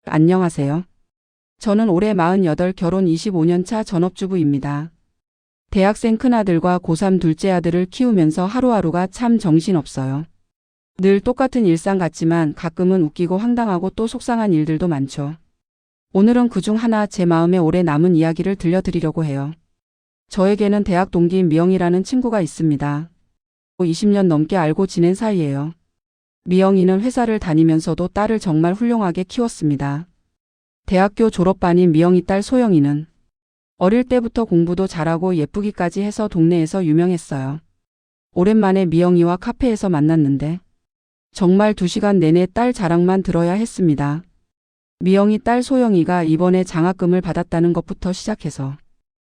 안녕하세요. 저는 올해 48 결혼 25년 차 전업주부입니다. 대학생 큰아들과 고3 둘째 아들을 키우면서 하루하루가 참 정신없어요. 늘 똑같은 일상 같지만 가끔은 웃기고 황당하고 또 속상한 일들도 많죠. 오늘은 그중 하나 제 마음에 오래 남은 이야기를 들려드리려고 해요. 저에게는 대학 동기인 미영이라는 친구가 있습니다. 20년 넘게 알고 지낸 사이예요. 미영이는 회사를 다니면서도 딸을 정말 훌륭하게 키웠습니다. 대학교 졸업반인 미영이 딸 소영이는 어릴 때부터 공부도 잘하고 예쁘기까지 해서 동네에서 유명했어요. 오랜만에 미영이와 카페에서 만났는데 정말 2시간 내내 딸 자랑만 들어야 했습니다. 미영이 딸 소영이가 이번에 장학금을 받았다는 것부터 시작해서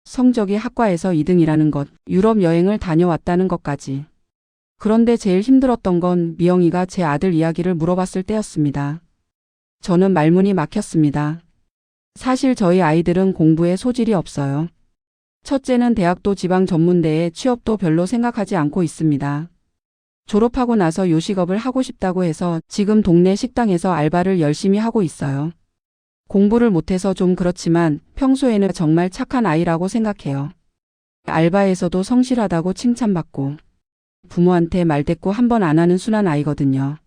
성적이 학과에서 2등이라는 것, 유럽 여행을 다녀왔다는 것까지. 그런데 제일 힘들었던 건 미영이가 제 아들 이야기를 물어봤을 때였습니다. 저는 말문이 막혔습니다. 사실 저희 아이들은 공부에 소질이 없어요. 첫째는 대학도 지방 전문대에 취업도 별로 생각하지 않고 있습니다. 졸업하고 나서 요식업을 하고 싶다고 해서 지금 동네 식당에서 알바를 열심히 하고 있어요. 공부를 못해서 좀 그렇지만 평소에는 정말 착한 아이라고 생각해요. 알바에서도 성실하다고 칭찬받고 부모한테 말대꾸 한 번 안 하는 순한 아이거든요.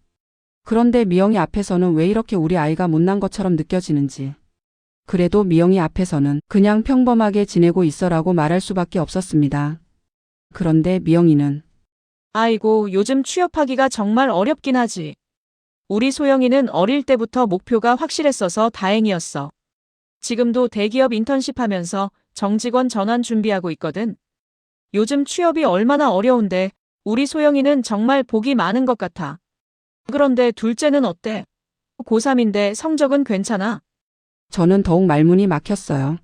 그런데 미영이 앞에서는 왜 이렇게 우리 아이가 못난 것처럼 느껴지는지. 그래도 미영이 앞에서는 그냥 평범하게 지내고 있어라고 말할 수밖에 없었습니다. 그런데 미영이는 아이고, 요즘 취업하기가 정말 어렵긴 하지. 우리 소영이는 어릴 때부터 목표가 확실했어서 다행이었어. 지금도 대기업 인턴십 하면서 정직원 전환 준비하고 있거든. 요즘 취업이 얼마나 어려운데 우리 소영이는 정말 복이 많은 것 같아. 그런데 둘째는 어때? 고3인데 성적은 괜찮아? 저는 더욱 말문이 막혔어요.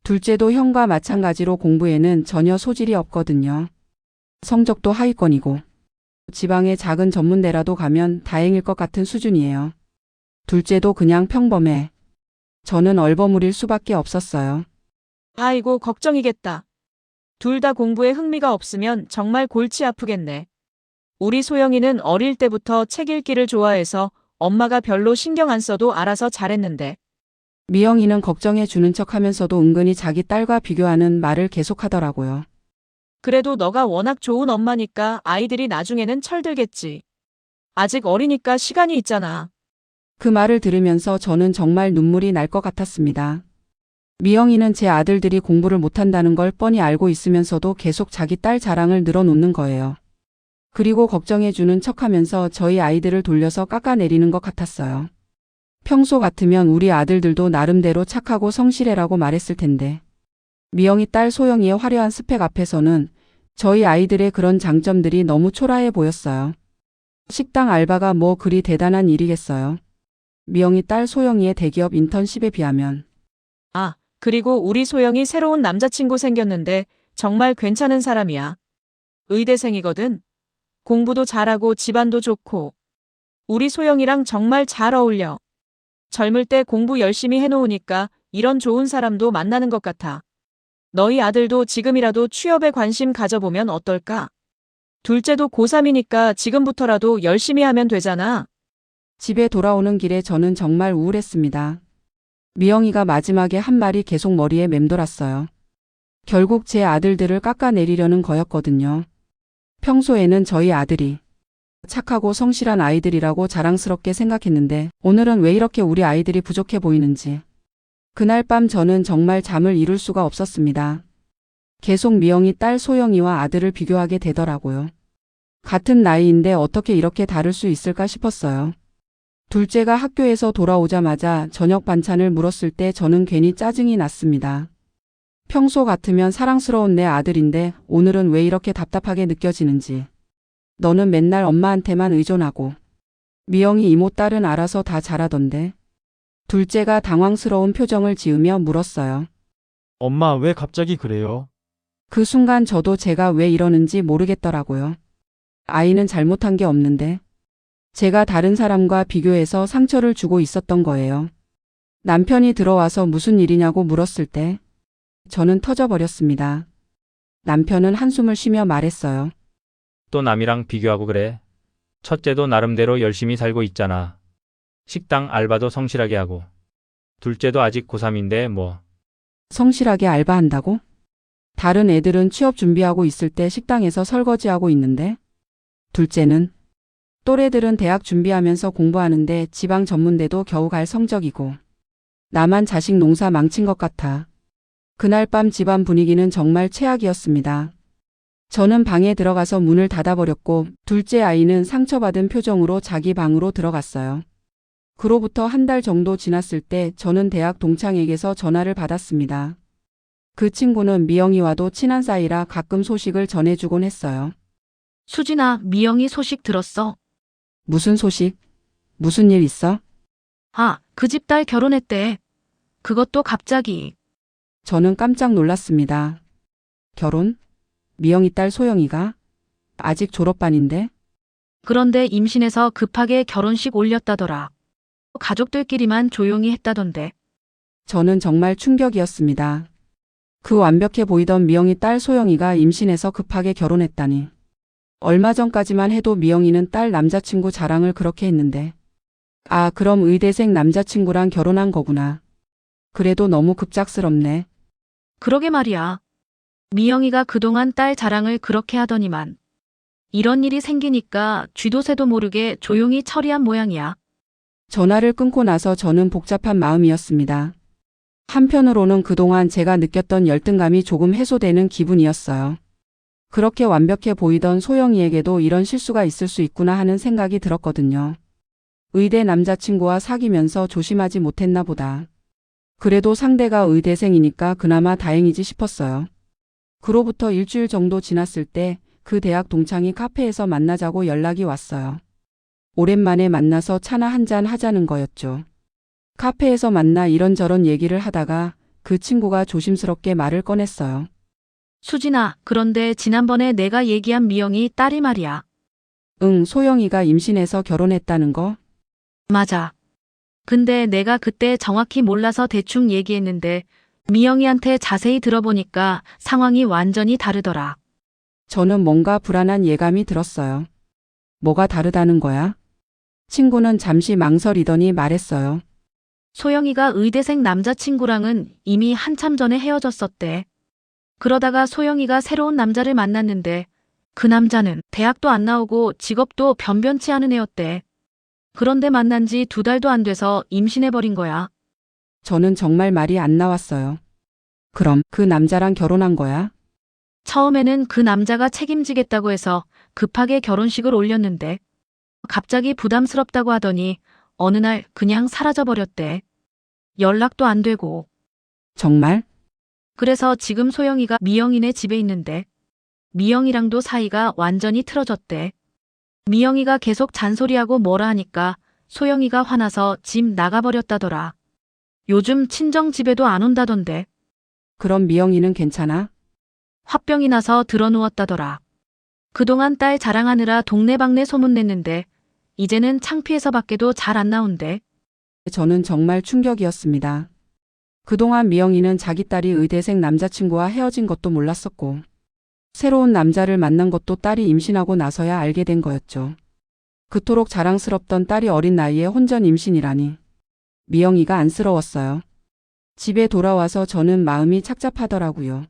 둘째도 형과 마찬가지로 공부에는 전혀 소질이 없거든요. 성적도 하위권이고 지방의 작은 전문대라도 가면 다행일 것 같은 수준이에요. 둘째도 그냥 평범해. 저는 얼버무릴 수밖에 없었어요. 아이고, 걱정이겠다. 둘 다 공부에 흥미가 없으면 정말 골치 아프겠네. 우리 소영이는 어릴 때부터 책 읽기를 좋아해서 엄마가 별로 신경 안 써도 알아서 잘했는데. 미영이는 걱정해 주는 척 하면서도 은근히 자기 딸과 비교하는 말을 계속하더라고요. 그래도 너가 워낙 좋은 엄마니까 아이들이 나중에는 철들겠지. 아직 어리니까 시간이 있잖아. 그 말을 들으면서 저는 정말 눈물이 날 것 같았습니다. 미영이는 제 아들들이 공부를 못한다는 걸 뻔히 알고 있으면서도 계속 자기 딸 자랑을 늘어놓는 거예요. 그리고 걱정해주는 척하면서 저희 아이들을 돌려서 깎아내리는 것 같았어요. 평소 같으면 우리 아들들도 나름대로 착하고 성실해라고 말했을 텐데 미영이 딸 소영이의 화려한 스펙 앞에서는 저희 아이들의 그런 장점들이 너무 초라해 보였어요. 식당 알바가 뭐 그리 대단한 일이겠어요. 미영이 딸 소영이의 대기업 인턴십에 비하면. 아, 그리고 우리 소영이 새로운 남자친구 생겼는데 정말 괜찮은 사람이야. 의대생이거든. 공부도 잘하고 집안도 좋고. 우리 소영이랑 정말 잘 어울려. 젊을 때 공부 열심히 해놓으니까 이런 좋은 사람도 만나는 것 같아. 너희 아들도 지금이라도 취업에 관심 가져보면 어떨까? 둘째도 고3이니까 지금부터라도 열심히 하면 되잖아. 집에 돌아오는 길에 저는 정말 우울했습니다. 미영이가 마지막에 한 말이 계속 머리에 맴돌았어요. 결국 제 아들들을 깎아내리려는 거였거든요. 평소에는 저희 아들이 착하고 성실한 아이들이라고 자랑스럽게 생각했는데 오늘은 왜 이렇게 우리 아이들이 부족해 보이는지. 그날 밤 저는 정말 잠을 이룰 수가 없었습니다. 계속 미영이 딸 소영이와 아들을 비교하게 되더라고요. 같은 나이인데 어떻게 이렇게 다를 수 있을까 싶었어요. 둘째가 학교에서 돌아오자마자 저녁 반찬을 물었을 때 저는 괜히 짜증이 났습니다. 평소 같으면 사랑스러운 내 아들인데 오늘은 왜 이렇게 답답하게 느껴지는지. 너는 맨날 엄마한테만 의존하고 미영이 이모 딸은 알아서 다 잘하던데. 둘째가 당황스러운 표정을 지으며 물었어요. 엄마, 왜 갑자기 그래요? 그 순간 저도 제가 왜 이러는지 모르겠더라고요. 아이는 잘못한 게 없는데 제가 다른 사람과 비교해서 상처를 주고 있었던 거예요. 남편이 들어와서 무슨 일이냐고 물었을 때 저는 터져버렸습니다. 남편은 한숨을 쉬며 말했어요. 또 남이랑 비교하고 그래. 첫째도 나름대로 열심히 살고 있잖아. 식당 알바도 성실하게 하고 둘째도 아직 고3인데 뭐. 성실하게 알바한다고? 다른 애들은 취업 준비하고 있을 때 식당에서 설거지하고 있는데 둘째는 또래들은 대학 준비하면서 공부하는데 지방 전문대도 겨우 갈 성적이고 나만 자식 농사 망친 것 같아. 그날 밤 집안 분위기는 정말 최악이었습니다. 저는 방에 들어가서 문을 닫아버렸고 둘째 아이는 상처받은 표정으로 자기 방으로 들어갔어요. 그로부터 한 달 정도 지났을 때 저는 대학 동창에게서 전화를 받았습니다. 그 친구는 미영이와도 친한 사이라 가끔 소식을 전해주곤 했어요. 수진아, 미영이 소식 들었어? 무슨 소식? 무슨 일 있어? 아, 그 집 딸 결혼했대. 그것도 갑자기. 저는 깜짝 놀랐습니다. 결혼? 미영이 딸 소영이가? 아직 졸업반인데? 그런데 임신해서 급하게 결혼식 올렸다더라. 가족들끼리만 조용히 했다던데. 저는 정말 충격이었습니다. 그 완벽해 보이던 미영이 딸 소영이가 임신해서 급하게 결혼했다니. 얼마 전까지만 해도 미영이는 딸 남자친구 자랑을 그렇게 했는데. 아, 그럼 의대생 남자친구랑 결혼한 거구나. 그래도 너무 급작스럽네. 그러게 말이야. 미영이가 그동안 딸 자랑을 그렇게 하더니만. 이런 일이 생기니까 쥐도 새도 모르게 조용히 처리한 모양이야. 전화를 끊고 나서 저는 복잡한 마음이었습니다. 한편으로는 그동안 제가 느꼈던 열등감이 조금 해소되는 기분이었어요. 그렇게 완벽해 보이던 소영이에게도 이런 실수가 있을 수 있구나 하는 생각이 들었거든요. 의대 남자친구와 사귀면서 조심하지 못했나 보다. 그래도 상대가 의대생이니까 그나마 다행이지 싶었어요. 그로부터 일주일 정도 지났을 때 그 대학 동창이 카페에서 만나자고 연락이 왔어요. 오랜만에 만나서 차나 한잔 하자는 거였죠. 카페에서 만나 이런저런 얘기를 하다가 그 친구가 조심스럽게 말을 꺼냈어요. 수진아, 그런데 지난번에 내가 얘기한 미영이 딸이 말이야. 응, 소영이가 임신해서 결혼했다는 거? 맞아. 근데 내가 그때 정확히 몰라서 대충 얘기했는데 미영이한테 자세히 들어보니까 상황이 완전히 다르더라. 저는 뭔가 불안한 예감이 들었어요. 뭐가 다르다는 거야? 친구는 잠시 망설이더니 말했어요. 소영이가 의대생 남자친구랑은 이미 한참 전에 헤어졌었대. 그러다가 소영이가 새로운 남자를 만났는데 그 남자는 대학도 안 나오고 직업도 변변치 않은 애였대. 그런데 만난 지 2달도 안 돼서 임신해버린 거야. 저는 정말 말이 안 나왔어요. 그럼 그 남자랑 결혼한 거야? 처음에는 그 남자가 책임지겠다고 해서 급하게 결혼식을 올렸는데 갑자기 부담스럽다고 하더니 어느 날 그냥 사라져버렸대. 연락도 안 되고. 정말? 그래서 지금 소영이가 미영이네 집에 있는데 미영이랑도 사이가 완전히 틀어졌대. 미영이가 계속 잔소리하고 뭐라 하니까 소영이가 화나서 집 나가버렸다더라. 요즘 친정 집에도 안 온다던데. 그럼 미영이는 괜찮아? 화병이 나서 드러누웠다더라. 그동안 딸 자랑하느라 동네방네 소문냈는데 이제는 창피해서 밖에도 잘 안 나온대. 저는 정말 충격이었습니다. 그동안 미영이는 자기 딸이 의대생 남자친구와 헤어진 것도 몰랐었고 새로운 남자를 만난 것도 딸이 임신하고 나서야 알게 된 거였죠. 그토록 자랑스럽던 딸이 어린 나이에 혼전 임신이라니. 미영이가 안쓰러웠어요. 집에 돌아와서 저는 마음이 착잡하더라고요.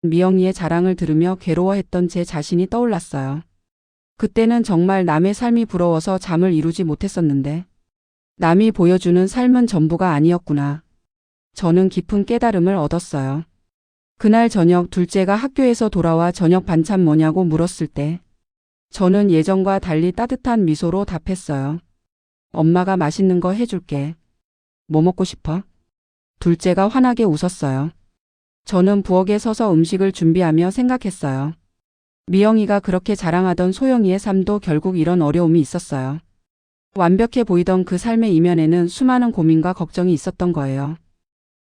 미영이의 자랑을 들으며 괴로워했던 제 자신이 떠올랐어요. 그때는 정말 남의 삶이 부러워서 잠을 이루지 못했었는데 남이 보여주는 삶은 전부가 아니었구나. 저는 깊은 깨달음을 얻었어요. 그날 저녁 둘째가 학교에서 돌아와 저녁 반찬 뭐냐고 물었을 때 저는 예전과 달리 따뜻한 미소로 답했어요. 엄마가 맛있는 거 해줄게. 뭐 먹고 싶어? 둘째가 환하게 웃었어요. 저는 부엌에 서서 음식을 준비하며 생각했어요. 미영이가 그렇게 자랑하던 소영이의 삶도 결국 이런 어려움이 있었어요. 완벽해 보이던 그 삶의 이면에는 수많은 고민과 걱정이 있었던 거예요.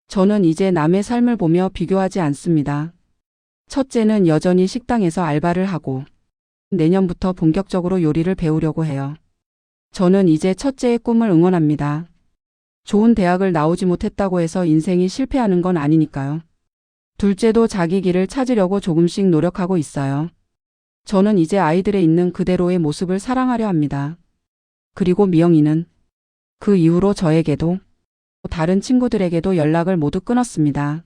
저는 이제 남의 삶을 보며 비교하지 않습니다. 첫째는 여전히 식당에서 알바를 하고 내년부터 본격적으로 요리를 배우려고 해요. 저는 이제 첫째의 꿈을 응원합니다. 좋은 대학을 나오지 못했다고 해서 인생이 실패하는 건 아니니까요. 둘째도 자기 길을 찾으려고 조금씩 노력하고 있어요. 저는 이제 아이들의 있는 그대로의 모습을 사랑하려 합니다. 그리고 미영이는 그 이후로 저에게도 다른 친구들에게도 연락을 모두 끊었습니다.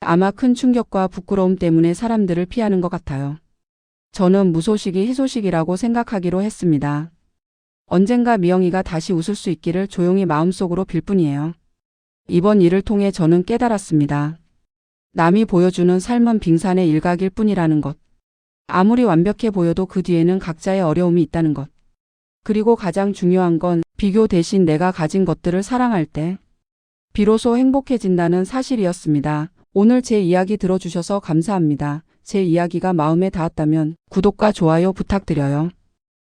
아마 큰 충격과 부끄러움 때문에 사람들을 피하는 것 같아요. 저는 무소식이 희소식이라고 생각하기로 했습니다. 언젠가 미영이가 다시 웃을 수 있기를 조용히 마음속으로 빌 뿐이에요. 이번 일을 통해 저는 깨달았습니다. 남이 보여주는 삶은 빙산의 일각일 뿐이라는 것. 아무리 완벽해 보여도 그 뒤에는 각자의 어려움이 있다는 것. 그리고 가장 중요한 건 비교 대신 내가 가진 것들을 사랑할 때 비로소 행복해진다는 사실이었습니다. 오늘 제 이야기 들어주셔서 감사합니다. 제 이야기가 마음에 닿았다면 구독과 좋아요 부탁드려요.